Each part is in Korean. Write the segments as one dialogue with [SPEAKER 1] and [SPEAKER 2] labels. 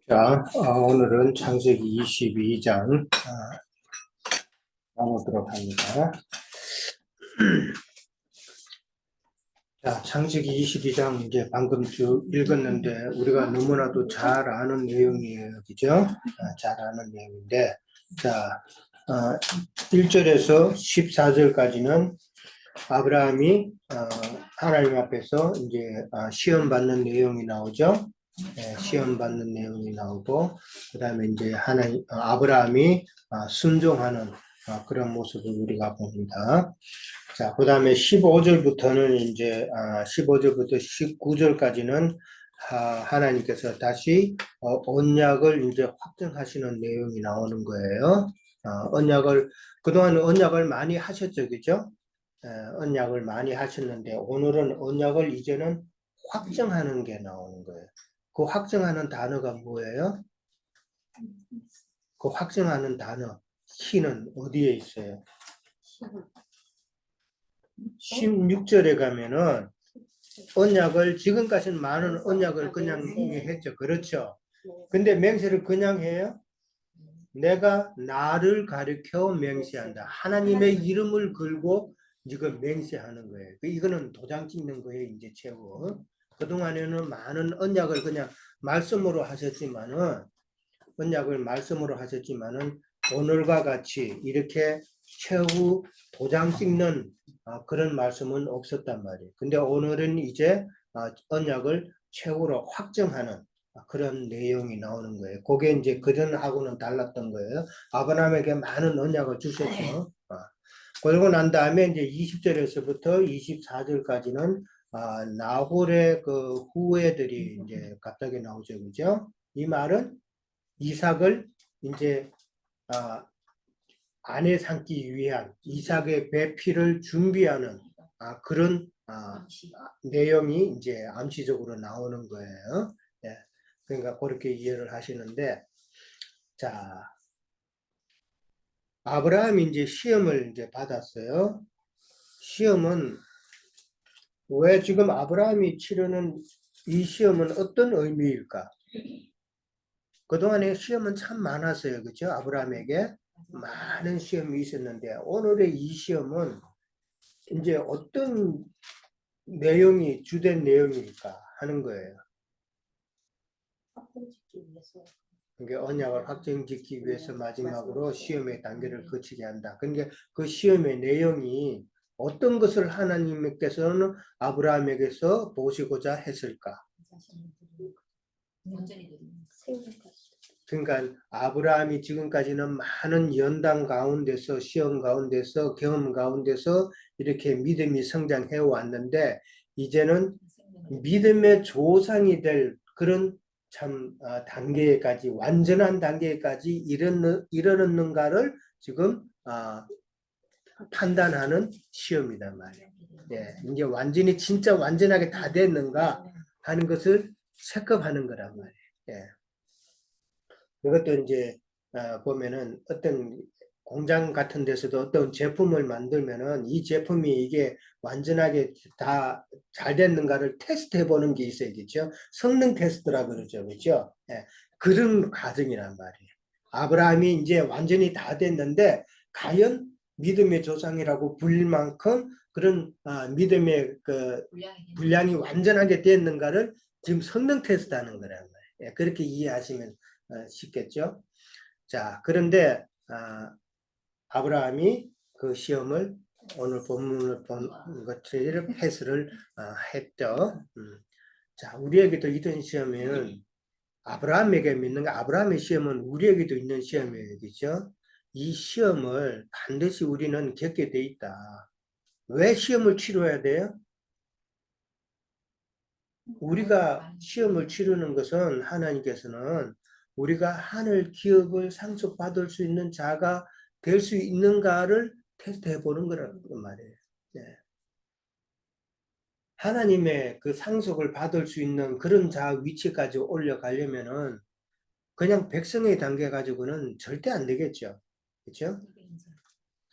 [SPEAKER 1] 자, 오늘은 창세기 22장 나누도록 합니다. 자, 창세기 22장 이제 방금 쭉 읽었는데 우리가 너무나도 잘 아는 내용이에요. 그죠? 잘 아는 내용인데, 자, 1절에서 14절까지는 아브라함이 하나님 앞에서 이제 시험 받는 내용이 나오죠. 시험 받는 내용이 나오고, 그 다음에 이제 아브라함이 순종하는 그런 모습을 우리가 봅니다. 자, 그 다음에 15절부터는 이제 15절부터 19절까지는 하나님께서 다시 언약을 이제 확정하시는 내용이 나오는 거예요. 그동안 언약을 많이 하셨죠, 그죠? 언약을 많이 하셨는데 오늘은 언약을 이제는 확정하는 게 나오는 거예요. 그 확정하는 단어가 뭐예요? 그 확정하는 단어, 키는 어디에 있어요? 16절에 가면은 언약을, 지금까지는 많은 언약을 그냥 했죠. 그렇죠. 근데 맹세를 그냥 해요? 내가 나를 가리켜 맹세한다. 하나님의 이름을 걸고 지금 맹세하는 거예요. 이거는 도장 찍는 거예요, 이제 최고. 그동안에는 많은 언약을 그냥 말씀으로 하셨지만은, 오늘과 같이 이렇게 최후 도장 찍는 그런 말씀은 없었단 말이에요. 근데 오늘은 이제 언약을 최후로 확정하는 그런 내용이 나오는 거예요. 그게 이제 그전하고는 달랐던 거예요. 아브라함에게 많은 언약을 주셨죠. 그러고 난 다음에 이제 20절에서부터 24절까지는 나홀의 그 후예들이 이제 갑자기 나오죠, 그죠? 이 말은 이삭을 이제 아내 삼기 위한 이삭의 배필을 준비하는 그런 내용이 이제 암시적으로 나오는 거예요. 예. 그러니까 그렇게 이해를 하시는데, 자, 아브라함이 이제 시험을 이제 받았어요. 시험은 왜 지금 아브라함이 치르는 이 시험은 어떤 의미일까? 그동안에 시험은 참 많았어요. 그렇죠? 아브라함에게 많은 시험이 있었는데 오늘의 이 시험은 이제 어떤 내용이 주된 내용일까 하는 거예요. 그러니까 언약을 확정짓기 위해서 마지막으로 시험의 단계를 거치게 한다. 그러니까 그 시험의 내용이 어떤 것을 하나님께서는 아브라함에게서 보시고자 했을까? 그러니까 아브라함이 지금까지는 많은 연단 가운데서, 시험 가운데서, 경험 가운데서 이렇게 믿음이 성장해 왔는데 이제는 믿음의 조상이 될 그런 참 단계까지, 완전한 단계까지 이르는가를 지금 판단하는 시험이란 말이에요. 예, 이제 완전히 진짜 완전하게 다 됐는가 하는 것을 체크하는 거란 말이에요. 예. 이것도 이제 보면은 어떤 공장 같은 데서도 어떤 제품을 만들면은 이 제품이 이게 완전하게 다 잘 됐는가를 테스트 해보는 게 있어야겠죠. 성능 테스트라 그러죠. 그렇죠? 예, 그런 과정이란 말이에요. 아브라함이 이제 완전히 다 됐는데 과연 믿음의 조상이라고 불릴 만큼 그런 믿음의 그 분량이 완전하게 됐는가를 지금 성능 테스트하는 거란 말이에요. 예, 그렇게 이해하시면 쉽겠죠. 자, 그런데 아브라함이 그 시험을 오늘 본문을 본 것처럼 패스를 했죠. 자, 우리에게도 이런 시험은 아브라함에게 믿는 아브라함의 시험은 우리에게도 있는 시험이에요, 그렇죠? 이 시험을 반드시 우리는 겪게 돼 있다. 왜 시험을 치러야 돼요? 우리가 시험을 치르는 것은 하나님께서는 우리가 하늘 기업을 상속받을 수 있는 자가 될 수 있는가를 테스트해 보는 거란 말이에요. 네. 하나님의 그 상속을 받을 수 있는 그런 자 위치까지 올려가려면은 그냥 백성의 단계 가지고는 절대 안 되겠죠. 그렇죠?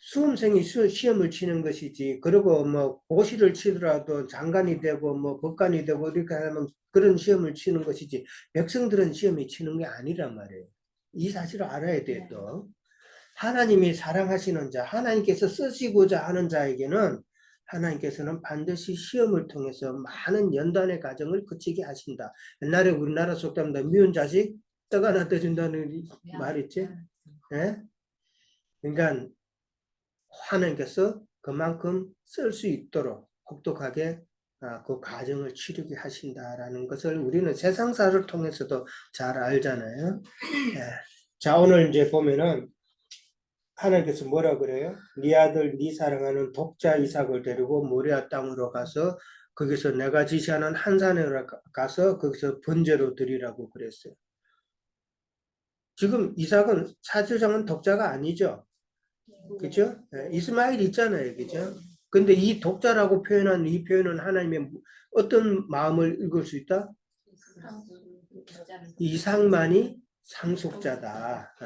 [SPEAKER 1] 수험생이 시험을 치는 것이지. 그리고 뭐 고시를 치더라도 장관이 되고 뭐 법관이 되고 이렇게 하면 그런 시험을 치는 것이지. 백성들은 시험이 치는 게 아니란 말이에요. 이 사실을 알아야 돼 또. 하나님이 사랑하시는 자, 하나님께서 쓰시고자 하는 자에게는 하나님께서는 반드시 시험을 통해서 많은 연단의 과정을 거치게 하신다. 옛날에 우리나라 속담도 미운 자식 떡 하나 떠준다는 말 있지? 예? 그러니까 하나님께서 그만큼 쓸 수 있도록 혹독하게 그 과정을 치르게 하신다라는 것을 우리는 세상사를 통해서도 잘 알잖아요. 예. 자, 오늘 이제 보면은 하나님께서 뭐라 그래요? 네 아들, 네 사랑하는 독자 이삭을 데리고 모리아 땅으로 가서 거기서 내가 지시하는 한 산에 가서 거기서 번제로 드리라고 그랬어요. 지금 이삭은 사실상은 독자가 아니죠. 그죠? 이스마엘 있잖아요. 그죠? 근데 이 독자라고 표현한 이 표현은 하나님의 어떤 마음을 읽을 수 있다? 이삭만이 상속자다.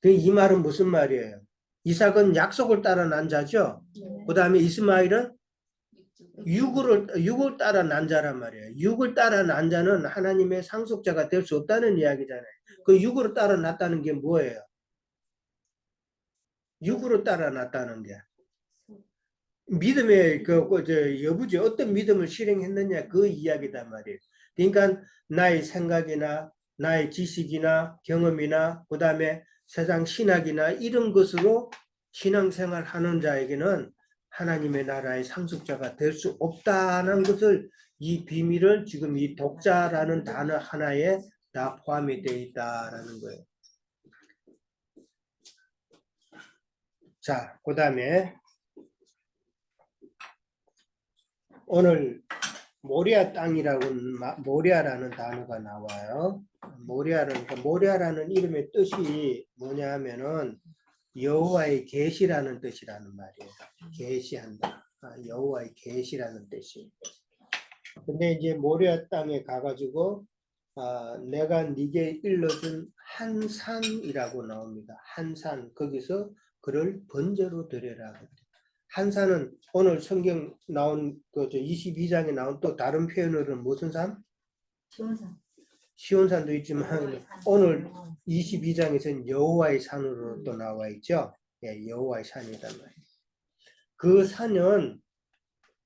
[SPEAKER 1] 이 말은 무슨 말이에요? 이삭은 약속을 따라 난 자죠. 그 다음에 이스마엘은 육을 따라 난 자란 말이에요. 육을 따라 난 자는 하나님의 상속자가 될 수 없다는 이야기잖아요. 그 육으로 따라 났다는 게 뭐예요? 육으로 따라 났다는 게 믿음의 여부지 어떤 믿음을 실행했느냐 그 이야기단 말이에요. 그러니까 나의 생각이나 나의 지식이나 경험이나 그 다음에 세상 신학이나 이런 것으로 신앙생활 하는 자에게는 하나님의 나라의 상속자가 될 수 없다는 것을 이 비밀을 지금 이 독자라는 단어 하나에 다 포함이 되어 있다라는 거예요. 자, 그 다음에 오늘 모리아 땅이라고 모리아라는 단어가 나와요. 모리아라는 이름의 뜻이 뭐냐 하면은 여호와의 계시라는 뜻이라는 말이에요. 계시한다. 여호와의 계시라는 뜻이. 근데 이제 모리아 땅에 가가지고 내가 네게 일러준 한 산이라고 나옵니다. 한 산. 거기서 그를 번제로 드려라. 한 산은 오늘 성경 나온 그 22장에 나온 또 다른 표현으로는 무슨 산?
[SPEAKER 2] 시온산.
[SPEAKER 1] 시온산도 있지만 오늘 22장에서는 여호와의 산으로 또 나와 있죠. 예, 여호와의 산이란 말이에요. 그 산은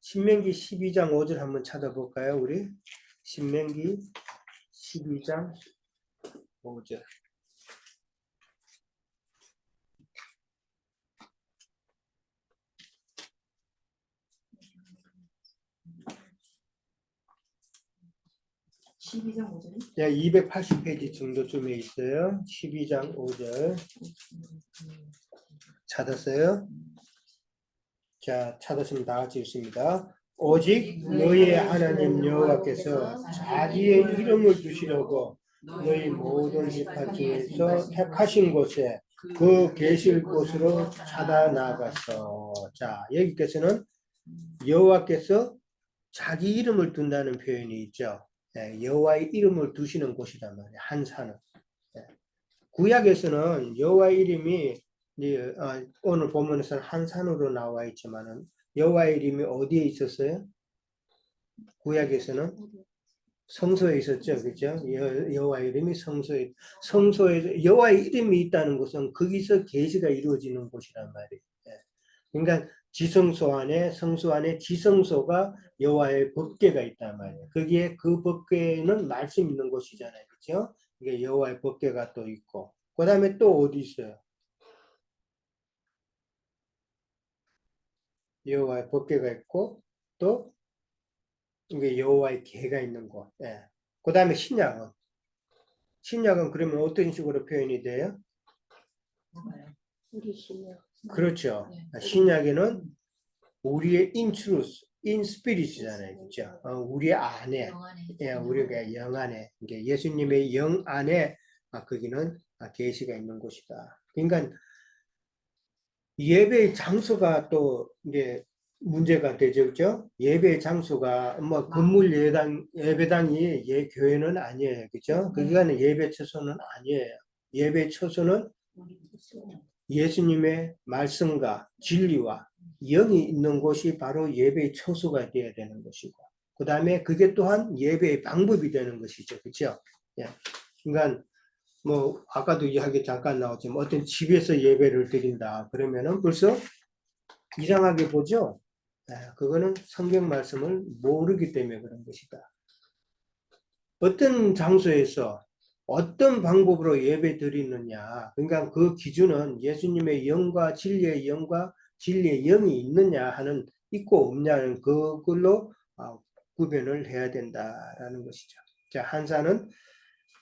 [SPEAKER 1] 신명기 12장 5절 한번 찾아볼까요, 우리? 신명기 12장 5절. 네, 280페이지 정도쯤에 있어요. 12장 5절. 찾았어요? 자, 찾았으면 다 같이 읽습니다. 오직 너희의 하나님 여호와께서 자기의 이름을 두시려고 너희 모든 지파 중에서 택하신 곳에 그 계실 곳으로 찾아 나가서. 자, 여기께서는 여호와께서 자기 이름을 둔다는 표현이 있죠. 여호와의 이름을 두시는 곳이란 말이에요. 한 산은. 구약에서는 여호와의 이름이 오늘 본문에서는 한 산으로 나와 있지만은 여호와의 이름이 어디에 있었어요? 구약에서는 성소에 있었죠, 그렇죠? 여호와의 이름이 성소에 여호와의 이름이 있다는 것은 거기서 계시가 이루어지는 곳이란 말이에요. 그러니까 지성소 안에 성소 안에 지성소가 여호와의 법궤가 있단 말이에요. 거기에 그 법궤는 말씀 있는 곳이잖아요, 그렇죠? 이게 여호와의 법궤가 또 있고, 그 다음에 또 어디 있어요? 여호와의 법궤가 있고, 또 이게 여호와의 계가 있는 곳. 예. 그 다음에 신약은 그러면 어떤 식으로 표현이 돼요?
[SPEAKER 2] 우리 신약.
[SPEAKER 1] 그렇죠. 신약에는 우리의 in truth, in spirit이잖아요, 그렇죠? 우리 안에, 우리가 영 안에, 이게 예수님의 영 안에 거기는 계시가 있는 곳이다. 그러니까 예배 장소가 또 이제 문제가 되죠, 그죠? 예배 장소가 뭐 건물 예배당이 교회는 아니에요, 그죠? 그러니까 예배 처소는 아니에요. 예배 처소는 예수님의 말씀과 진리와 영이 있는 곳이 바로 예배의 처소가 되어야 되는 것이고, 그 다음에 그게 또한 예배의 방법이 되는 것이죠. 그렇죠? 예. 그러니까 뭐 아까도 이야기 잠깐 나왔지만 어떤 집에서 예배를 드린다 그러면은 벌써 이상하게 보죠. 그거는 성경 말씀을 모르기 때문에 그런 것이다. 어떤 장소에서 어떤 방법으로 예배 드리느냐, 그러니까 그 기준은 예수님의 영과 진리의 영과 진리의 영이 있느냐 하는, 있고 없냐는 그걸로 구별을 해야 된다라는 것이죠. 자, 한산은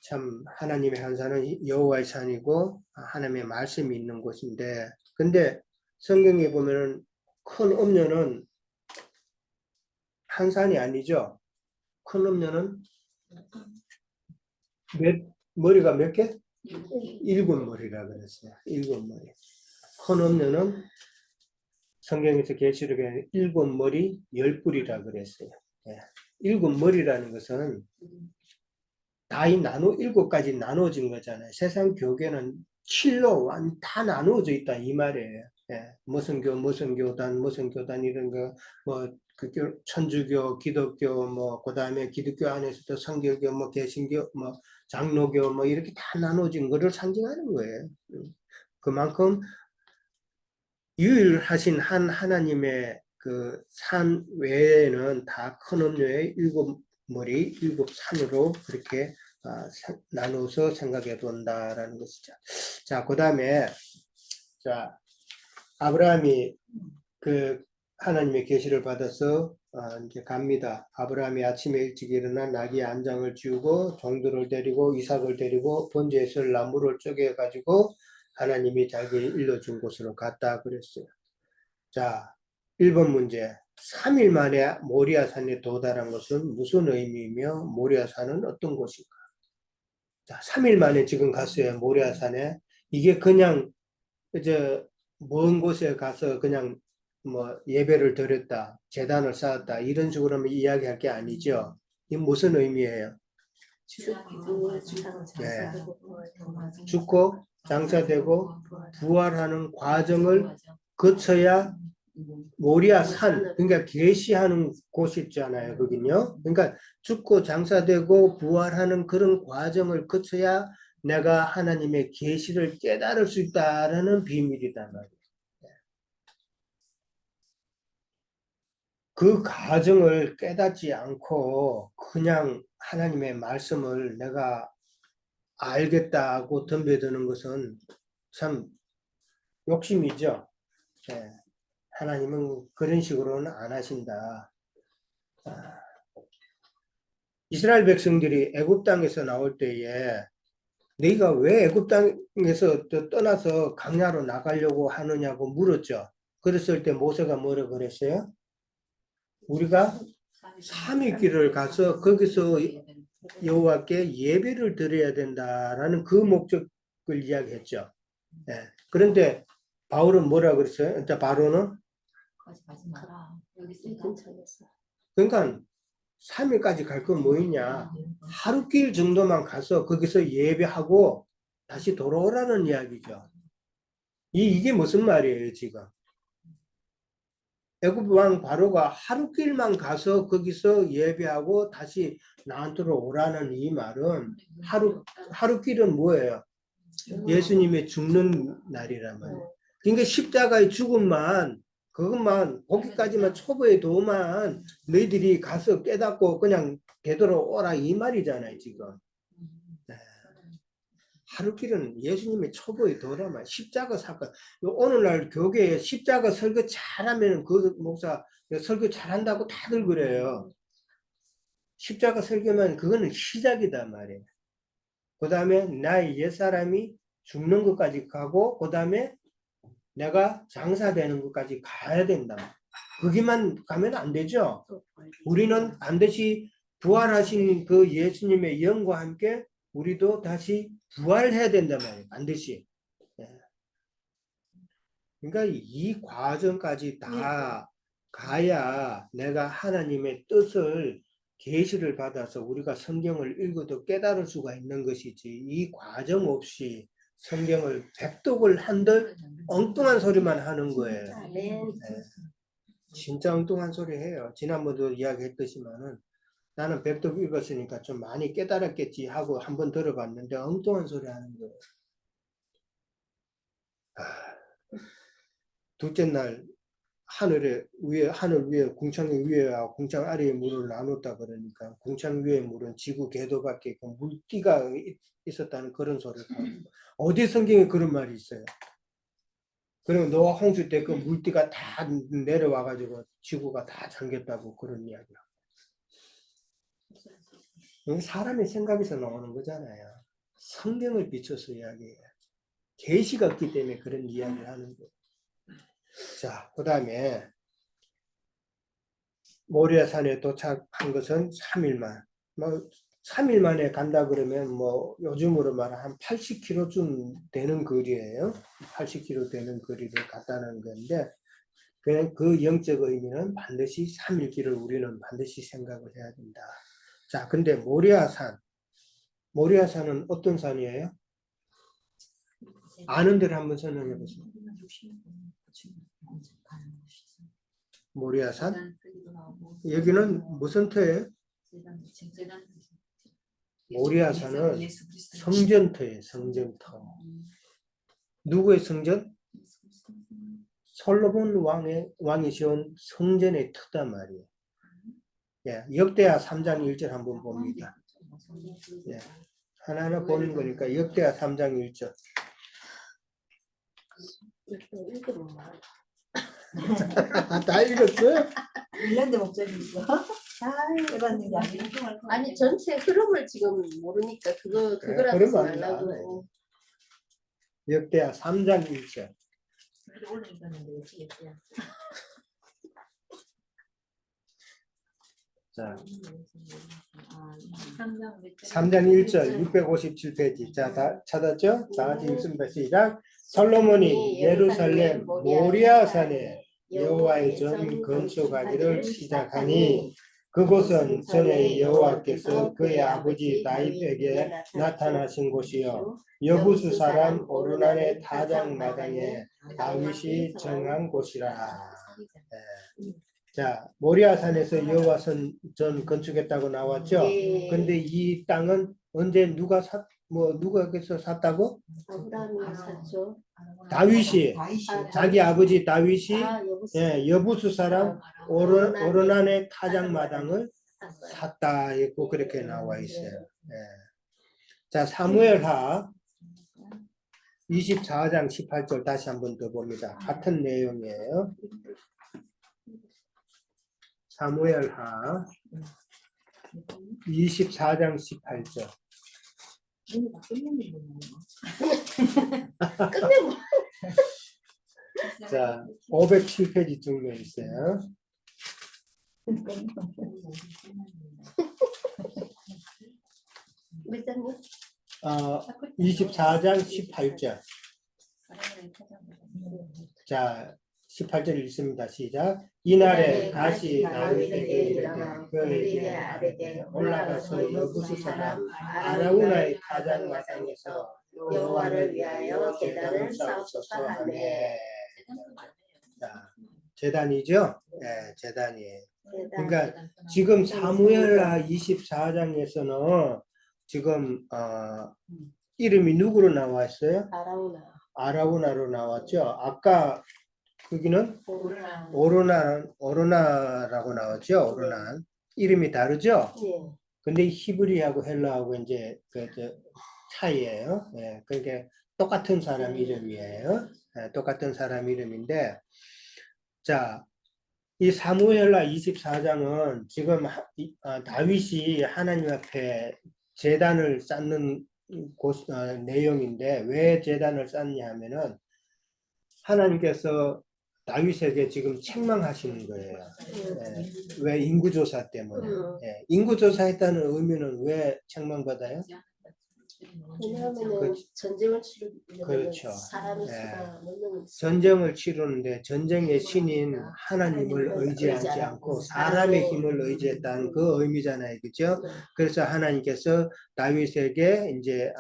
[SPEAKER 1] 참, 하나님의 한산은 여호와의 산이고 하나님의 말씀이 있는 곳인데, 근데 성경에 보면은 큰 음료는 한산이 아니죠. 큰 음료는 머리가 몇 개? 일곱 머리라 그랬어요. 일곱 머리. 큰 음료는 성경에서 계시록에 일곱 머리, 열 뿔이라 그랬어요. 예. 일곱 머리라는 것은 일곱 가지 나누어진 거잖아요. 세상 교계는 칠로 다 나누어져 있다 이 말이에요. 예. 무슨 교단, 무슨 교단 이런 거, 뭐 천주교, 기독교, 뭐 그다음에 기독교 안에서도 성결교, 뭐 개신교, 뭐 장로교, 뭐 이렇게 다 나누어진 거를 상징하는 거예요. 그만큼 유일하신 한 하나님의 그 산 외에는 다 큰 음료의 일곱 머리, 일곱 산으로 그렇게 나누어서 생각해 본다라는 것이죠. 자, 그 다음에 자 아브라함이 그 하나님의 계시를 받아서 이제 갑니다. 아브라함이 아침에 일찍 일어나 나귀 안장을 지우고 종들을 데리고 이삭을 데리고 번제에 쓸 나무를 쪼개 가지고 하나님이 자기를 일러준 곳으로 갔다 그랬어요. 자, 1번 문제. 3일 만에 모리아산에 도달한 것은 무슨 의미이며 모리아산은 어떤 곳일까? 자, 3일 만에 지금 갔어요. 모리아산에. 이게 그냥 이제 먼 곳에 가서 그냥 뭐 예배를 드렸다, 제단을 쌓았다 이런 식으로 이야기할 게 아니죠. 이 무슨 의미예요? 네. 죽고 장사되고 부활하는 과정을 거쳐야 모리아 산, 그러니까 계시하는 곳 있잖아요. 거긴요. 그러니까 죽고 장사되고 부활하는 그런 과정을 거쳐야 내가 하나님의 계시를 깨달을 수 있다라는 비밀이다 말이에요. 그 과정을 깨닫지 않고 그냥 하나님의 말씀을 내가 알겠다고 덤벼드는 것은 참 욕심이죠. 예. 하나님은 그런 식으로는 안 하신다. 이스라엘 백성들이 애굽 땅에서 나올 때에 너희가 왜 애굽 땅에서 떠나서 광야로 나가려고 하느냐고 물었죠. 그랬을 때 모세가 뭐라 그랬어요? 우리가 3일 길을 가서 거기서 여호와께 예배를 드려야 된다라는 그 목적을 이야기했죠. 예. 그런데 바울은 뭐라 그랬어요? 바로는 그러니까 3일까지 갈 건 뭐 있냐? 하루 길 정도만 가서 거기서 예배하고 다시 돌아오라는 이야기죠. 이게 무슨 말이에요, 지금? 애굽 왕 바로가 하루 길만 가서 거기서 예배하고 다시 나한테로 오라는 이 말은 하루 길은 뭐예요? 예수님의 죽는 날이란 말이에요. 그러니까 십자가의 죽음만 그것만 거기까지만 초보의 도만 너희들이 가서 깨닫고 그냥 되돌아오라 이 말이잖아요 지금. 네. 하루길은 예수님의 초보의 도라만 십자가 사건. 오늘날 교계에 십자가 설교 잘하면 그 목사 설교 잘한다고 다들 그래요. 십자가 설교면 그거는 시작이다 말이에요. 그 다음에 나의 옛사람이 죽는 것까지 가고 그 다음에 내가 장사되는 것까지 가야 된다. 거기만 가면 안 되죠. 우리는 반드시 부활하신 그 예수님의 영과 함께 우리도 다시 부활해야 된단 말이에요. 반드시. 그러니까 이 과정까지 다 가야 내가 하나님의 뜻을 계시를 받아서 우리가 성경을 읽어도 깨달을 수가 있는 것이지 이 과정 없이 성경을 백독을 한들 엉뚱한 소리만 하는 거예요.
[SPEAKER 2] 아멘.
[SPEAKER 1] 네. 진짜 엉뚱한 소리 해요. 지난번도 이야기했듯이만은 나는 백독 읽었으니까 좀 많이 깨달았겠지 하고 한번 들어봤는데 엉뚱한 소리 하는 거예요. 둘째 날 하늘 위에 궁창 위에와 궁창 아래의 물을 나눴다 그러니까 궁창 위의 물은 지구 궤도밖에 물띠가 있었다는 그런 소리를 하고 어디 성경에 그런 말이 있어요? 그리고 노아 홍수 때 그 물띠가 다 내려와가지고 지구가 다 잠겼다고 그런 이야기야. 사람의 생각에서 나오는 거잖아요. 성경을 비춰서 이야기해요. 계시가 없기 때문에 그런 이야기를 하는 거예요. 자, 그 다음에 모리아산에 도착한 것은 3일만. 뭐 3일 만에 간다 그러면 뭐 요즘으로 말하면 한 80km쯤 되는 거리예요. 80km 되는 거리를 갔다는 건데 그냥 그 영적 의미는 반드시 3일 길을 우리는 반드시 생각을 해야 된다. 자, 근데 모리아산은 어떤 산이에요? 아는 데를 한번 설명해 보세요. 모리아산? 여기는 무슨 터예요? 모리아산은 성전터예요. 성전터. 누구의 성전? 솔로몬 왕이 지은 성전의 터단 말이에요. 예, 역대하 3장 1절 한번 봅니다. 예, 하나하나 보는 거니까 역대하 3장 1절. 다 읽었어요?
[SPEAKER 3] 일년대 목적이 있어. 해봤는 게 아니라.
[SPEAKER 2] 아니 전체 흐름을 지금 모르니까 그걸 하지
[SPEAKER 1] 흐름 안
[SPEAKER 2] 말라고.
[SPEAKER 1] 나와요. 역대하 3장 1절. 자, 3장 1절 657페이지. 자, 다 찾았죠? 다 같이 읽습니다. 시작. 솔로몬이 예루살렘 모리아산에 여호와의 전 건축하기를 시작하니 그곳은 전에 여호와께서 그의 아버지 다윗에게 나타나신 곳이요 여부수 사람 오르난의 타작마당에 다윗이 정한 곳이라. 네. 자, 모리아산에서 여호와 전 건축했다고 나왔죠?
[SPEAKER 2] 예.
[SPEAKER 1] 근데 이 땅은 언제 누가 누가께서 샀다고?
[SPEAKER 2] 아브라함이 샀죠.
[SPEAKER 1] 다윗이 자기 아버지 다윗이
[SPEAKER 2] 여부수.
[SPEAKER 1] 예, 여부수 사람 오르난의 타작마당을 샀다 했고 그렇게 나와 있어요. 예. 자, 사무엘하 24장 18절 다시 한번 더 봅니다. 같은 내용이에요. 사무엘하 24장 18절.
[SPEAKER 2] 끝내고.
[SPEAKER 1] 자, 507페이지 중에 있어요.
[SPEAKER 2] 몇 장요?
[SPEAKER 1] 24장 18절. 자, 18절 읽습니다. 시작. 이날에 다시 다윗에게 이르되 그에게 아뢰되 올라가서 여부수 사람 아라우나의 타작마당에서 여호와를 위하여 제단을 쌓으소서 하네. 자, 제단이죠? 네, 제단이에요. 그러니까 지금 사무엘하 24장에서는 지금 이름이 누구로 나와 있어요? 아라우나로 나왔죠. 아까 거기는 오르나라고 나왔죠. 오르난 이름이 다르죠. 근데 히브리하고 헬라하고 이제 그 차이예요. 예, 그러니까 똑같은 사람 이름이에요. 예, 똑같은 사람 이름인데, 자, 이 사무엘하 24장은 지금 다윗이 하나님 앞에 제단을 쌓는 내용인데 왜 제단을 쌓냐 하면은 하나님께서 다윗에게 지금 책망하시는 거예요. 예, 왜 인구조사 때문에. 예, 인구조사했다는 의미는 왜 책망받아요?
[SPEAKER 2] 왜냐하면 전쟁을 치르는
[SPEAKER 1] 그렇죠.
[SPEAKER 2] 사람의 수가 몇 명이 있어요.
[SPEAKER 1] 전쟁을 치르는데 전쟁의 신인 하나님을 의지하지 않고 사람의 힘을 의지했다는 그 의미잖아요. 그렇죠? 그래서 하나님께서 다윗에게 이제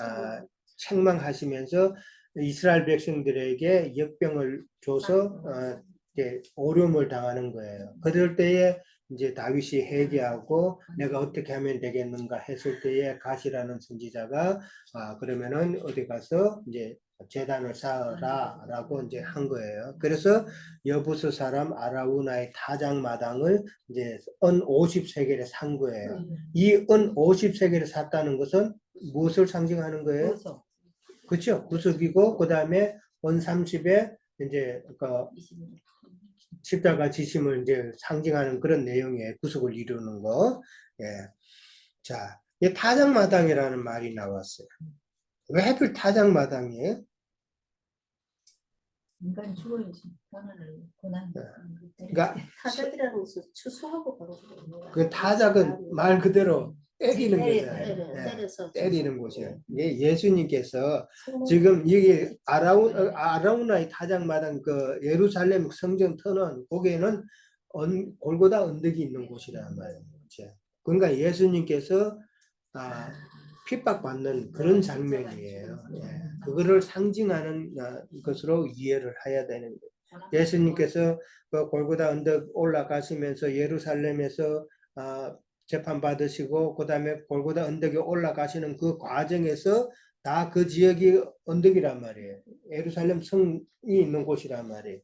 [SPEAKER 1] 책망하시면서 이스라엘 백성들에게 역병을 줘서 이제 어려움을 당하는 거예요. 그럴 때에 이제 다윗이 회개하고 내가 어떻게 하면 되겠는가 했을 때에 갓이라는 선지자가 그러면은 어디 가서 이제 제단을 쌓아라라고 이제 한 거예요. 그래서 여부스 사람 아라우나의 타작마당을 이제 은 50세겔에 산 거예요. 이 은 50세겔에 샀다는 것은 무엇을 상징하는 거예요? 그렇죠. 구속이고 그 다음에 은 30에 이제 그 십자가 지심을 이제 상징하는 그런 내용의 구속을 이루는 거. 예. 자, 이 타작마당이라는 말이 나왔어요. 왜 하필 타작마당이에요?
[SPEAKER 3] 인간이 죽어야지. 고난.
[SPEAKER 1] 그러니까
[SPEAKER 2] 타작이라는 것을 추수하고 바로
[SPEAKER 1] 그 타작은 말 그대로 때리는 거잖아요.
[SPEAKER 2] 때려서
[SPEAKER 1] 때리는 곳이에요. 예수님께서 지금 이게 아라우나의 타작마당 그 예루살렘 성전 터는 거기에는 골고다 언덕이 있는 곳이란 말이에요. 그러니까 예수님께서 핍박받는 그런 장면이에요. 그거를 상징하는 것으로 이해를 해야 되는 거예요. 예수님께서 그 골고다 언덕 올라가시면서 예루살렘에서 재판받으시고 그 다음에 골고다 언덕에 올라가시는 그 과정에서 다 그 지역이 언덕이란 말이에요. 예루살렘 성이 있는 곳이란 말이에요.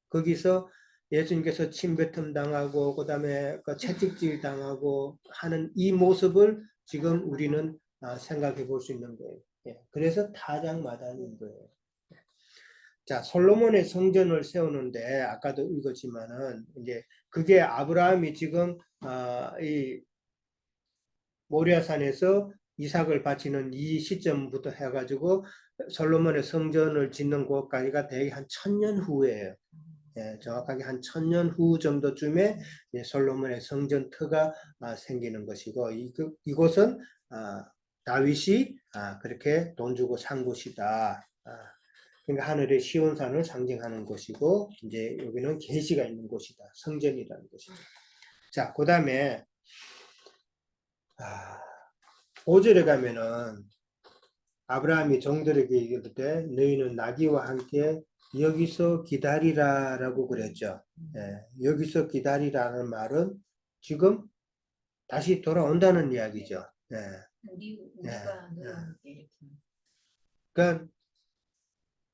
[SPEAKER 1] 거기서 예수님께서 침뱉음 당하고 그 다음에 채찍질 당하고 하는 이 모습을 지금 우리는 생각해 볼 수 있는 거예요. 그래서 타작마당인 거예요. 자, 솔로몬의 성전을 세우는데 아까도 읽었지만은 이제 그게 아브라함이 지금 이 모리아산에서 이삭을 바치는 이 시점부터 해가지고 솔로몬의 성전을 짓는 곳까지가 대개 한 1000년 후예요. 정확하게 한 1000년 후 정도쯤에 솔로몬의 성전터가 생기는 것이고 이곳은 다윗이 그렇게 돈 주고 산 곳이다. 그러니까 하늘의 시온산을 상징하는 곳이고 이제 여기는 계시가 있는 곳이다. 성전이라는 것이죠. 자, 그 다음에 5절에 가면은 아브라함이 종들에게 얘기할 때 너희는 나귀와 함께 여기서 기다리라 라고 그랬죠. 여기서 기다리라는 말은 지금 다시 돌아온다는 이야기죠. 그러니까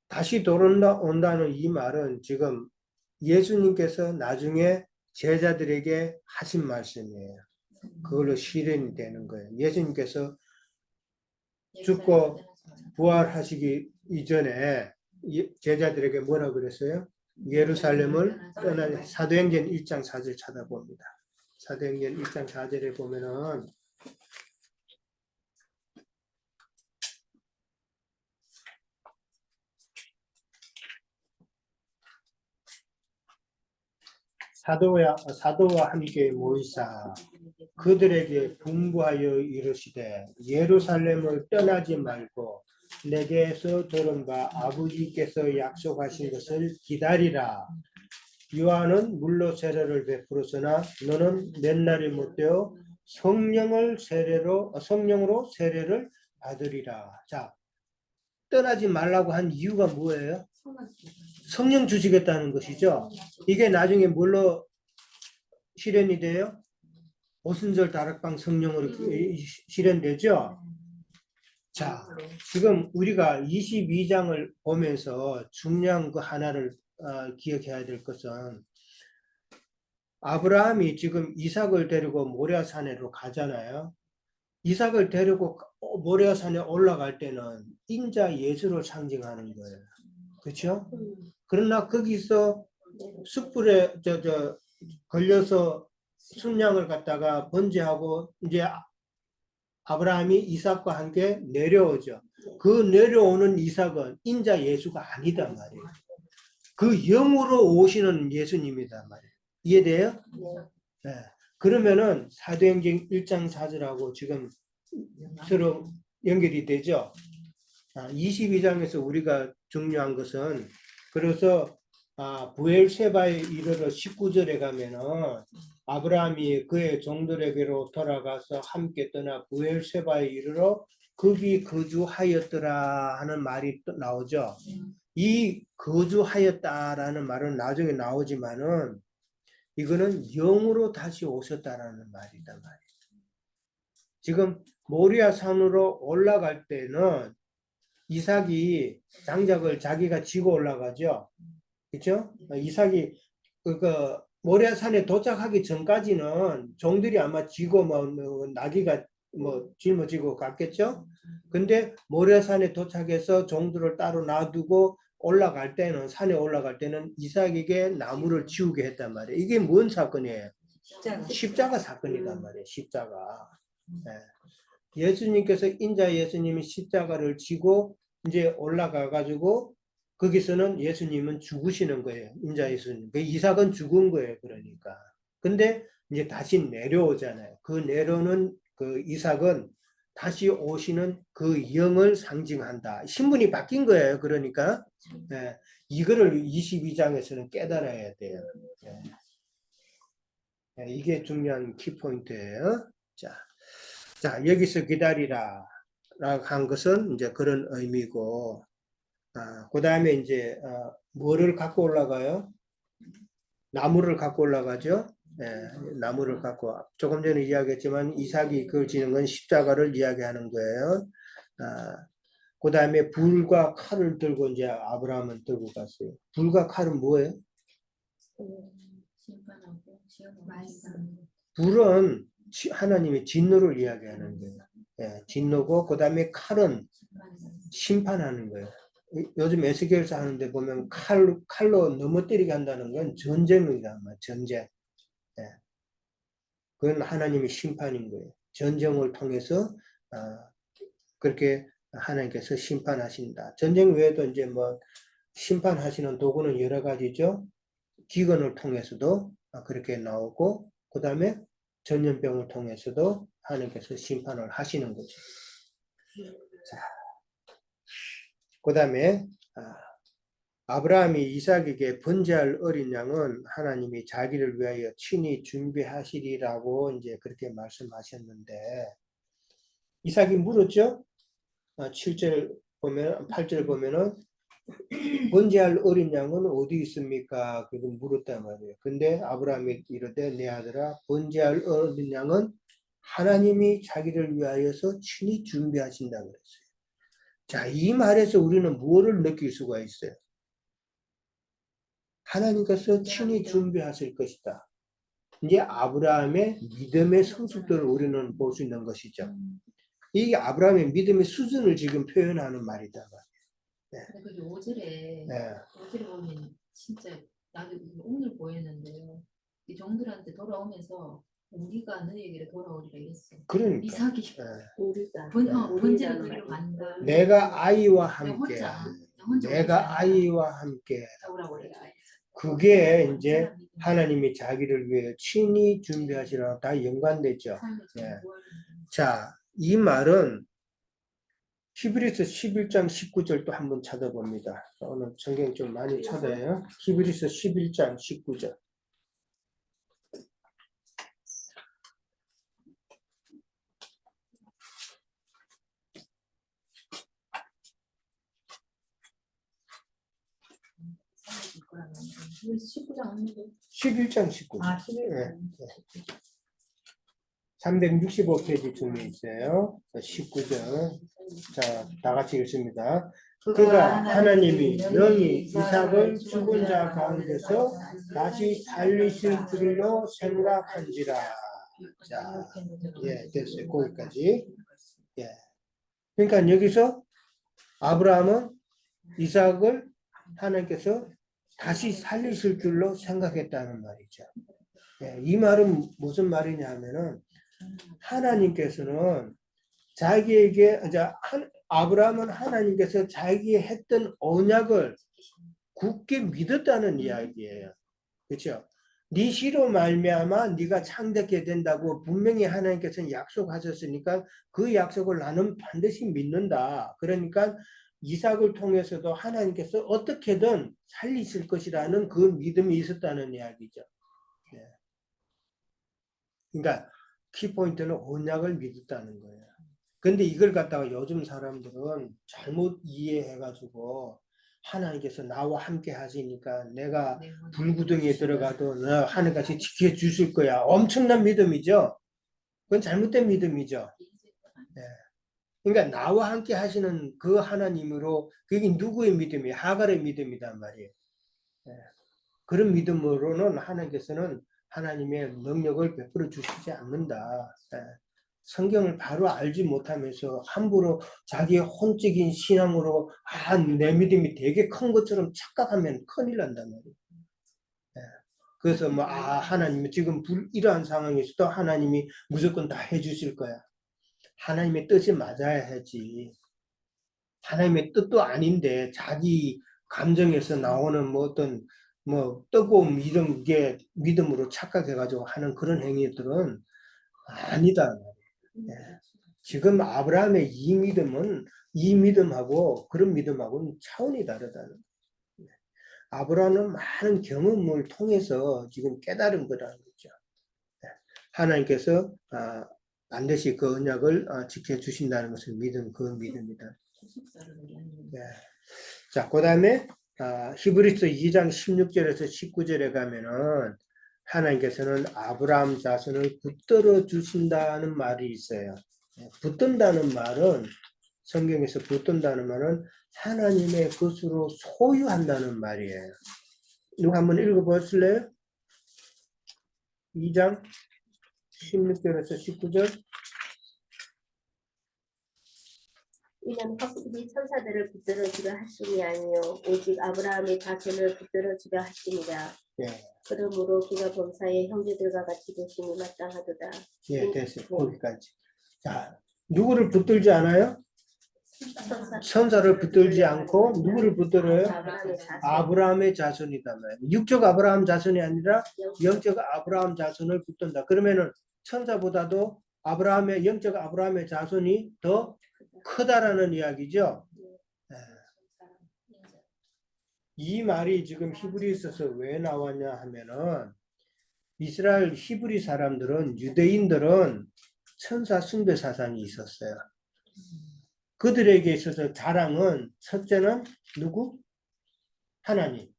[SPEAKER 1] 다시 돌아온다는 이 말은 지금 예수님께서 나중에 제자들에게 하신 말씀이에요. 그걸로 실현이 되는 거예요. 예수님께서 죽고 부활하시기 이전에 제자들에게 뭐라 그랬어요? 예루살렘을 떠나 사도행전 1장 4절 찾아봅니다. 사도행전 1장 4절에 보면은 사도와 함께 모이사 그들에게 분부하여 이르시되 예루살렘을 떠나지 말고 내게서 들은 바 아버지께서 약속하신 것을 기다리라. 요한은 물로 세례를 베풀었으나 너는 몇 날이 못되어 성령으로 세례를 받으리라. 자, 떠나지 말라고 한 이유가 뭐예요? 성령 주시겠다는 것이죠. 이게 나중에 뭘로 실현이 돼요? 오순절 다락방 성령으로 실현되죠. 자, 지금 우리가 22장을 보면서 중요한 그 하나를 기억해야 될 것은 아브라함이 지금 이삭을 데리고 모리아산으로 가잖아요. 이삭을 데리고 모리아산에 올라갈 때는 인자 예수를 상징하는 거예요. 그렇죠? 그러나 거기서 숯불에 걸려서 순양을 갖다가 번제하고 이제 아브라함이 이삭과 함께 내려오죠. 그 내려오는 이삭은 인자 예수가 아니다 말이에요. 그 영으로 오시는 예수님이다 말이에요. 이해돼요? 네. 그러면은 사도행전 1장 4절하고 지금 서로 연결이 되죠. 22장에서 우리가 중요한 것은 그래서 부엘세바에 이르러 19절에 가면은 아브라함이 그의 종들에게로 돌아가서 함께 떠나 부엘세바에 이르러 거기 거주하였더라 하는 말이 또 나오죠. 이 거주하였다라는 말은 나중에 나오지만은 이거는 영으로 다시 오셨다라는 말이다 말이에요. 지금 모리아 산으로 올라갈 때는 이삭이 장작을 자기가 지고 올라가죠. 그렇죠? 이삭이 그 모리아 산에 도착하기 전까지는 종들이 아마 지고 뭐 나귀가 뭐 짊어지고 갔겠죠. 근데 모리아 산에 도착해서 종들을 따로 놔두고 올라갈 때는 산에 올라갈 때는 이삭에게 나무를 지우게 했단 말이에요. 이게 뭔 사건이에요? 십자가 사건이란 말이에요. 십자가. 예. 예수님께서 인자 예수님이 십자가를 지고 이제 올라가 가지고 거기서는 예수님은 죽으시는 거예요. 인자 예수님. 그 이삭은 죽은 거예요. 그러니까. 근데 이제 다시 내려오잖아요. 그 내려오는 그 이삭은 다시 오시는 그 영을 상징한다. 신분이 바뀐 거예요. 그러니까 예. 이거를 22장에서는 깨달아야 돼요. 예. 예, 이게 중요한 키포인트예요. 자, 여기서 기다리라 라고 한 것은 이제 그런 의미고, 그 다음에 이제, 뭐를 갖고 올라가요? 나무를 갖고 올라가죠? 예, 나무를 갖고, 조금 전에 이야기했지만 이삭이 그걸 지는 건 십자가를 이야기하는 거예요. 그 다음에 불과 칼을 들고 이제 아브라함은 들고 갔어요. 불과 칼은 뭐예요? 불은 하나님의 진노를 이야기하는 거예요. 예, 진노고 그 다음에 칼은 심판하는 거예요. 요즘 에스겔서 하는데 보면 칼로 넘어뜨리게 한다는 건 전쟁이다. 전쟁. 예. 그건 하나님의 심판인 거예요. 전쟁을 통해서 그렇게 하나님께서 심판하신다. 전쟁 외에도 이제 뭐 심판하시는 도구는 여러 가지죠. 기근을 통해서도 그렇게 나오고 그 다음에 전염병을 통해서도 하나님께서 심판을 하시는 거죠. 자, 그 다음에 아브라함이 이삭에게 번제할 어린 양은 하나님이 자기를 위하여 친히 준비하시리라고 이제 그렇게 말씀하셨는데 이삭이 물었죠. 7절 보면 8절 보면은 번제할 어린 양은 어디 있습니까? 그렇게 물었단 말이에요. 근데 아브라함이 이르되 내 아들아 번제할 어린 양은 하나님이 자기를 위하여서 친히 준비하신다 그랬어요. 자, 이 말에서 우리는 무엇을 느낄 수가 있어요? 하나님께서 친히 준비하실 것이다. 이제 아브라함의 믿음의 성숙도를 우리는 볼 수 있는 것이죠. 이게 아브라함의 믿음의 수준을 지금 표현하는 말이다.
[SPEAKER 4] 근데 그게 5절에
[SPEAKER 1] 네.
[SPEAKER 4] 5절에 보면 진짜 나도 오늘 보였는데요. 이 종들한테 돌아오면서 우리가 너희에게 돌아오리라 이랬어.
[SPEAKER 1] 그러니까.
[SPEAKER 4] 이삭이
[SPEAKER 1] 네.
[SPEAKER 2] 우리가
[SPEAKER 4] 번제를 드리러 간다.
[SPEAKER 1] 내가 아이와 함께,
[SPEAKER 4] 혼자
[SPEAKER 1] 내가 아이와 함께.
[SPEAKER 4] 돌아오리라.
[SPEAKER 1] 그게 이제 하나님이 자기를 위해 친히 준비하시라고 다 연관되죠. 네. 자, 이 말은 히브리서 11장 19절도 한번 찾아봅니다. 오늘 성경 좀 많이 찾아요. 히브리서 11장 19절.
[SPEAKER 3] 우리 19장 아닌데.
[SPEAKER 1] 11장 19절.
[SPEAKER 3] 아, 11장.
[SPEAKER 1] 네. 365페이지 중에 있어요. 19절. 자, 다 같이 읽습니다. 그가 하나님이 능히 이삭을 죽은 자 가운데서 다시 살리실 줄로 생각한지라. 자, 예, 됐어요. 거기까지. 예. 그러니까 여기서 아브라함은 이삭을 하나님께서 다시 살리실 줄로 생각했다는 말이죠. 예, 이 말은 무슨 말이냐 하면은 하나님께서는 자기에게 아브라함은 하나님께서 자기의 했던 언약을 굳게 믿었다는 이야기예요. 그렇죠? 네 씨로 말미암아 네가 창대케 된다고 분명히 하나님께서는 약속하셨으니까 그 약속을 나는 반드시 믿는다. 그러니까 이삭을 통해서도 하나님께서 어떻게든 살리실 것이라는 그 믿음이 있었다는 이야기죠. 그러니까 키포인트는 언약을 믿었다는 거예요. 근데 이걸 갖다가 요즘 사람들은 잘못 이해해가지고 하나님께서 나와 함께 하시니까 내가 불구덩이에 들어가도 너 하늘같이 지켜주실 거야. 엄청난 믿음이죠. 그건 잘못된 믿음이죠. 예. 그러니까 나와 함께 하시는 그 하나님으로 그게 누구의 믿음이에요? 하갈의 믿음이단 말이에요. 예. 그런 믿음으로는 하나님께서는 하나님의 능력을 베풀어 주시지 않는다. 예. 성경을 바로 알지 못하면서 함부로 자기의 혼적인 신앙으로 내 믿음이 되게 큰 것처럼 착각하면 큰일 난단 말이에요. 예. 그래서 하나님이 지금 이러한 상황에서도 하나님이 무조건 다 해주실 거야. 하나님의 뜻이 맞아야 하지. 하나님의 뜻도 아닌데 자기 감정에서 나오는 어떤 뜨거움 이런 게 믿음으로 착각해가지고 하는 그런 행위들은 아니다. 예. 지금 아브라함의 이 믿음하고 그런 믿음하고는 차원이 다르다는 거예요. 아브라함은 많은 경험을 통해서 지금 깨달은 거라는 거죠. 예. 하나님께서 반드시 그 언약을 지켜주신다는 것을 믿은 그 믿음이다. 네. 자, 그 다음에 히브리서 2장 16절에서 19절에 가면은 하나님께서는 아브라함 자손을 붙들어 주신다는 말이 있어요. 붙든다는 말은 성경에서 붙든다는 말은 하나님의 것으로 소유한다는 말이에요. 이거 한번 읽어보실래요? 2장 16절에서 19절.
[SPEAKER 2] 이는 확실히 천사들을 붙들어주려 하심이 아니요 오직 아브라함의 자손을 붙들어주려 하심이라.
[SPEAKER 1] 예,
[SPEAKER 2] 그러므로 그가 범사의 형제들과 같이 되심이 마땅하도다.
[SPEAKER 1] 예, 됐어요. 거기까지. 자, 누구를 붙들지 않아요? 천사를 붙들지 않고 누구를 붙들어요? 아브라함의 자손이다 말이에요. 육적 아브라함 자손이 아니라 영적 아브라함 자손을 붙든다. 그러면은 천사보다도 영적 아브라함의 자손이 더 크다라는 이야기죠. 네. 이 말이 지금 히브리서에서 왜 나왔냐 하면은 이스라엘 히브리 사람들은 유대인들은 천사 숭배 사상이 있었어요. 그들에게 있어서 자랑은 첫째는 누구? 하나님.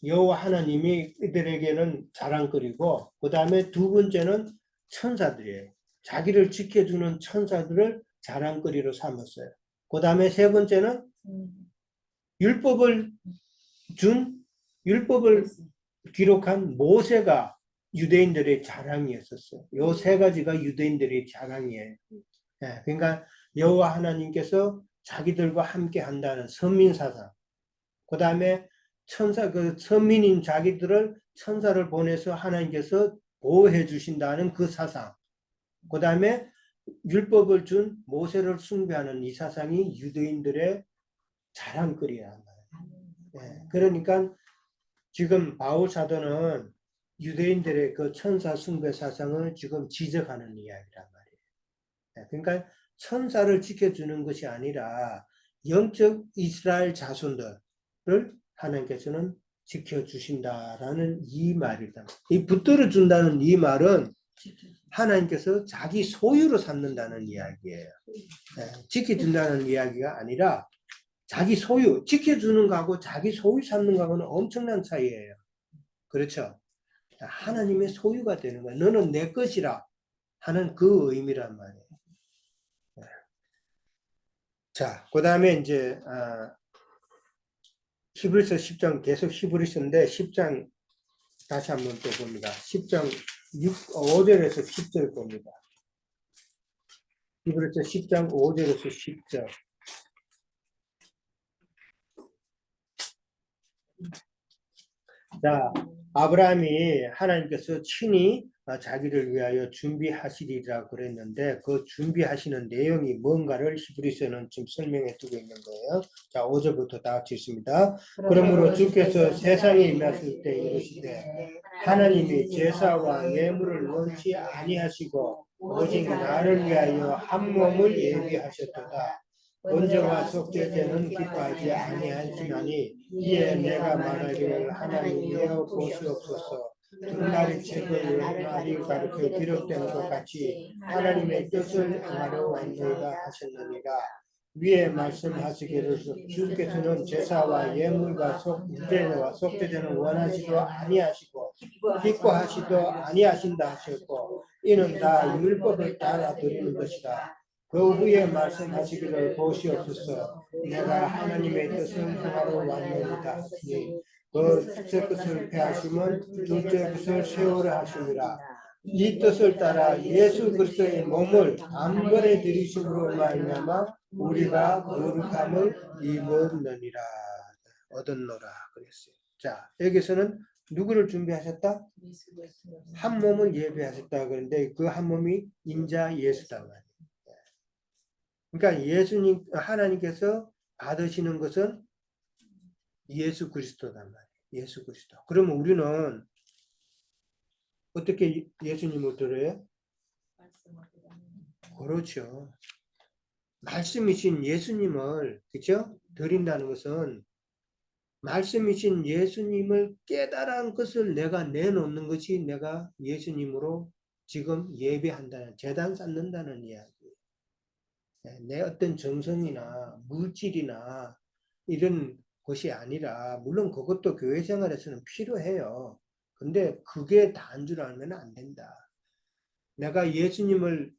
[SPEAKER 1] 여호와 하나님이 이들에게는 자랑거리고 그 다음에 두 번째는 천사들이에요. 자기를 지켜주는 천사들을 자랑거리로 삼았어요. 그 다음에 세 번째는 율법을 기록한 모세가 유대인들의 자랑이었었어요. 요 세 가지가 유대인들의 자랑이에요. 네, 그러니까 여호와 하나님께서 자기들과 함께 한다는 선민사상. 그 다음에 선민인 자기들을 천사를 보내서 하나님께서 보호해 주신다는 그 사상. 그 다음에 율법을 준 모세를 숭배하는 이 사상이 유대인들의 자랑거리란 말이에요. 네, 그러니까 지금 바울 사도는 유대인들의 그 천사 숭배 사상을 지금 지적하는 이야기란 말이에요. 네, 그러니까 천사를 지켜주는 것이 아니라 영적 이스라엘 자손들을 하나님께서는 지켜주신다라는 이 말이다. 이 붙들어 준다는 이 말은 하나님께서 자기 소유로 삼는다는 이야기예요. 네, 지켜준다는 이야기가 아니라 자기 소유, 지켜주는 거하고 자기 소유 삼는 거하고는 엄청난 차이예요. 그렇죠? 하나님의 소유가 되는 거야. 너는 내 것이라 하는 그 의미란 말이에요. 자, 그 다음에 이제 히브리서 10장 계속 히브리서인데 10장 다시 한번 또 봅니다. 10장 5절에서 10절 봅니다. 히브리서 10장 5절에서 10절. 자, 아브라함이 하나님께서 친히 자기를 위하여 준비하시리라 그랬는데 그 준비하시는 내용이 뭔가를 히브리서는 지금 설명해 두고 있는 거예요. 자, 5절부터 다 같이 읽습니다. 그러므로 주께서 세상에 임하실 때 이르시되 하나님이 제사와 예물을 원치 아니하시고 오직 나를 위하여 한 몸을 예비하셨도다. 번제와 속죄제는 기뻐하지 아니하시나니 이에 내가 말하기를 하나님이여 보시옵소서. 날이 책을 날이 가르쳐 기록된 것 같이 하나님의 뜻을 행하러 왔느니라 하셨느니라. 위에 말씀하시기를 주께서는 제사와 예물과 속죄제와 속죄제는 원하지도 아니하시고 기뻐하시도 아니하신다 하셨고 이는 다 율법을 따라 드리는 것이다. 그 후에 말씀하시기를 보시옵소서. 내가 하나님의 뜻을 행하러 왔느니라. 그 첫째 것을 폐하시면 둘째 것을 세우라 하시니라. 이 뜻을 따라 예수 그리스도의 몸을 단번에 들이심으로 말미암아 우리가 거룩함을 입었느니라. 얻었노라 그랬어요. 자, 여기서는 누구를 준비하셨다? 한 몸을 예배하셨다 그런데 그 한 몸이 인자 예수다 말이에요. 그러니까 예수님 하나님께서 받으시는 것은 예수 그리스도단 말이에요. 예수 그리스도. 그러면 우리는 어떻게 예수님을 들어요? 그렇죠. 말씀이신 예수님을 그렇죠? 드린다는 것은 말씀이신 예수님을 깨달은 것을 내가 내놓는 것이 내가 예수님으로 지금 예배한다는 제단 쌓는다는 이야기예요. 내 어떤 정성이나 물질이나 이런 것이 아니라 물론 그것도 교회 생활에서는 필요해요. 근데 그게 다인 줄 알면 안 된다. 내가 예수님을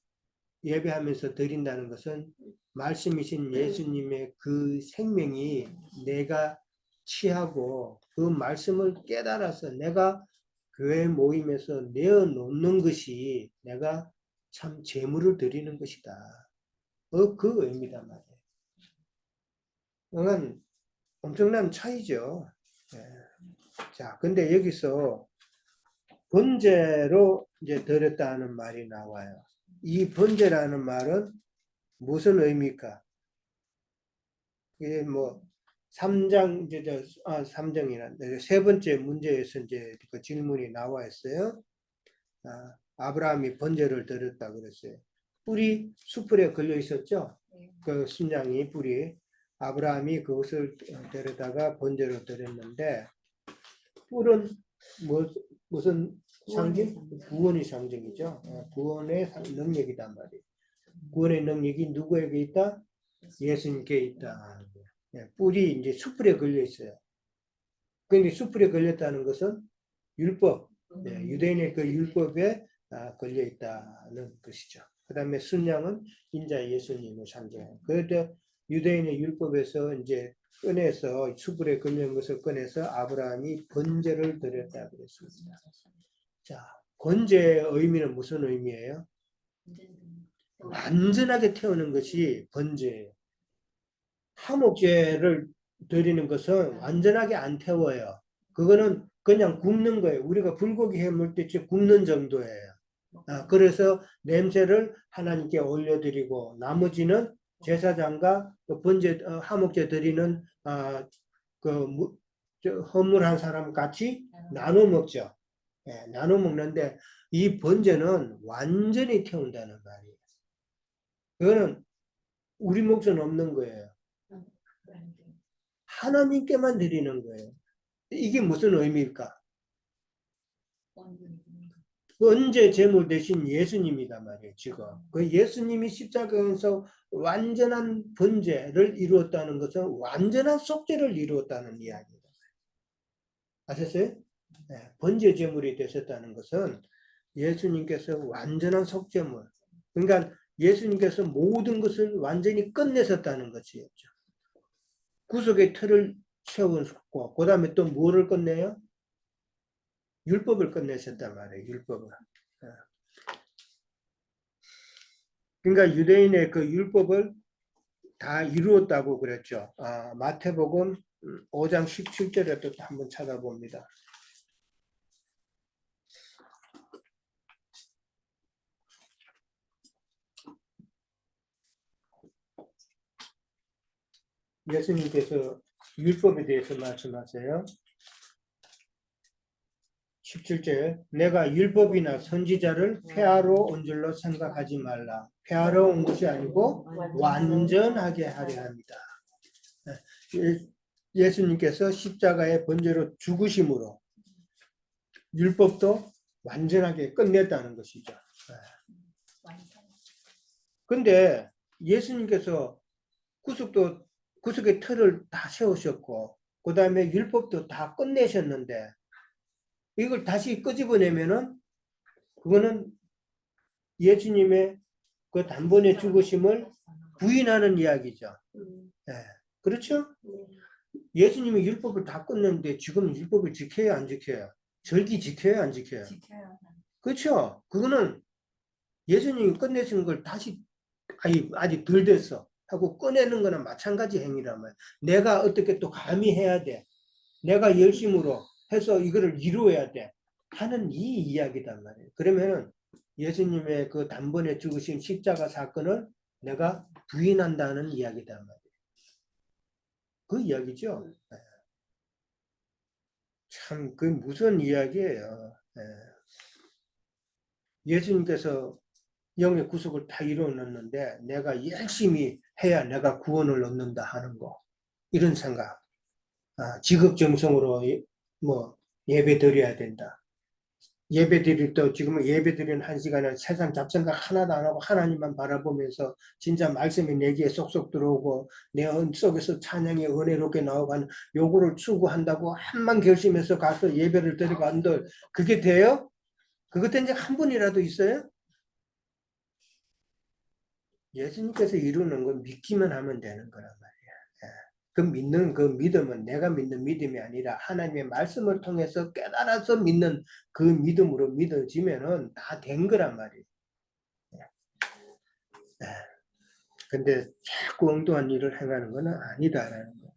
[SPEAKER 1] 예배하면서 드린다는 것은 말씀이신 예수님의 그 생명이 내가 취하고 그 말씀을 깨달아서 내가 교회 모임에서 내어놓는 것이 내가 참 제물을 드리는 것이다. 그 의미다 말이에요. 그건 엄청난 차이죠. 자, 근데 여기서 번제로 이제 드렸다는 말이 나와요. 이 번제라는 말은 무슨 의미일까? 이게 뭐 3장 이제 3장이나 세 번째 문제에서 이제 그 질문이 나와 있어요. 아브라함이 번제를 드렸다 그랬어요. 뿔이 수풀에 걸려 있었죠. 그 순양이 뿔이 아브라함이 그것을 데려다가 번제로 드렸는데 뿔은 무슨 상징? 구원의 상징이죠. 구원의 능력이단 말이에요. 구원의 능력이 누구에게 있다? 예수님께 있다. 뿔이 이제 숯불에 걸려 있어요. 그런데 숯불에 걸렸다는 것은 율법, 유대인의 그 율법에 걸려 있다는 것이죠. 그 다음에 순양은 인자 예수님을 상징해요. 그런데 유대인의 율법에서 이제 꺼내서 숯불에 걸린 것을 꺼내서 아브라함이 번제를 드렸다 그랬습니다. 자, 번제의 의미는 무슨 의미예요? 완전하게 태우는 것이 번제예요. 화목제를 드리는 것은 완전하게 안 태워요. 그거는 그냥 굽는 거예요. 우리가 불고기 해물 때 굽는 정도예요. 그래서 냄새를 하나님께 올려드리고 나머지는 제사장과 번제 화목제 드리는 허물한 사람 같이 나눠 먹죠. 나눠 먹는데 이 번제는 완전히 태운다는 말이에요. 그거는 우리 몫은 없는 거예요. 하나님께만 드리는 거예요. 이게 무슨 의미일까? 번제 제물 대신 예수님이다 말이에요. 지금 그 예수님이 십자가에서 완전한 번제를 이루었다는 것은 완전한 속죄를 이루었다는 이야기입니다. 아셨어요? 번제 제물이 되셨다는 것은 예수님께서 완전한 속죄물, 그러니까 예수님께서 모든 것을 완전히 끝내셨다는 것이었죠. 구속의 틀을 세우셨고 그 다음에 또 뭐를 끝내요? 율법을 끝내셨단 말이에요. 율법을. 그러니까 유대인의 그 율법을 다 이루었다고 그랬죠. 마태복음 5장 17절에 또 한번 찾아봅니다. 예수님께서 율법에 대해서 말씀하세요. 17절 내가 율법이나 선지자를 폐하러 온 줄로 생각하지 말라. 폐하러 온 것이 아니고 완전하게 하려 합니다. 예수님께서 십자가의 번제로 죽으심으로 율법도 완전하게 끝냈다는 것이죠.
[SPEAKER 4] 완성.
[SPEAKER 1] 근데 예수님께서 구속의 틀을 다 세우셨고, 그 다음에 율법도 다 끝내셨는데, 이걸 다시 끄집어내면은, 그거는 예수님의 그 단번에 죽으심을 부인하는 이야기죠. 예. 그렇죠? 예수님이 율법을 다 끝냈는데 지금 율법을 지켜야 안 지켜요? 절기 지켜야 안 지켜요?
[SPEAKER 3] 지켜야
[SPEAKER 1] 그렇죠? 그거는 예수님이 끝내신 걸 다시 아직 덜 됐어 하고 꺼내는 거나 마찬가지 행위란 말이야. 내가 어떻게 또 감히 해야 돼. 내가 열심으로 해서 이거를 이루어야 돼. 하는 이 이야기단 말이에요. 그러면은 예수님의 그 단번에 죽으신 십자가 사건을 내가 부인한다는 이야기단 말이에요. 그 이야기죠. 참, 그 무슨 이야기예요. 예수님께서 영의 구속을 다 이루어놨는데 내가 열심히 해야 내가 구원을 얻는다 하는 거. 이런 생각. 지극정성으로 뭐 예배 드려야 된다. 예배 드릴 때 지금 예배 드리는 한 시간에 세상 잡생각 하나도 안 하고 하나님만 바라보면서 진짜 말씀이 내 귀에 쏙쏙 들어오고 내 속에서 찬양이 은혜롭게 나오고 하는 요구를 추구한다고 한만 결심해서 가서 예배를 드리고 한들 그게 돼요? 그것 된 적 한 번이라도 있어요? 예수님께서 이루는 건 믿기만 하면 되는 거란 말이야. 그 믿는 그 믿음은 내가 믿는 믿음이 아니라 하나님의 말씀을 통해서 깨달아서 믿는 그 믿음으로 믿어지면은 다 된 거란 말이에요. 근데 자꾸 엉뚱한 일을 행하는 건 아니다라는 거예요.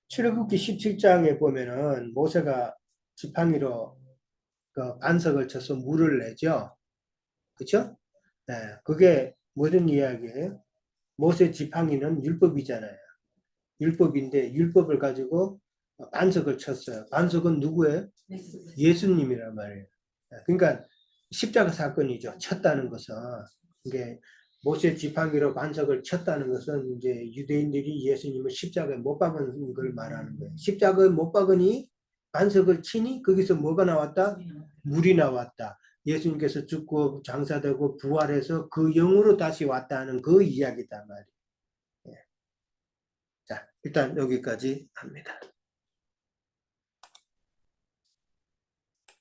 [SPEAKER 1] 출애굽기 17장에 보면은 모세가 지팡이로 그 반석을 쳐서 물을 내죠. 그렇죠? 그게 무슨 이야기예요? 모세 지팡이는 율법이잖아요. 율법인데 율법을 가지고 반석을 쳤어요. 반석은 누구예요? 예수님이란 말이에요. 그러니까 십자가 사건이죠. 쳤다는 것은. 이게 모세 지팡이로 반석을 쳤다는 것은 이제 유대인들이 예수님을 십자가에 못 박은 걸 말하는 거예요. 십자가에 못 박으니 반석을 치니 거기서 뭐가 나왔다? 물이 나왔다. 예수님께서 죽고 장사되고 부활해서 그 영으로 다시 왔다는 그 이야기다 말이에요. 자, 일단 여기까지 합니다.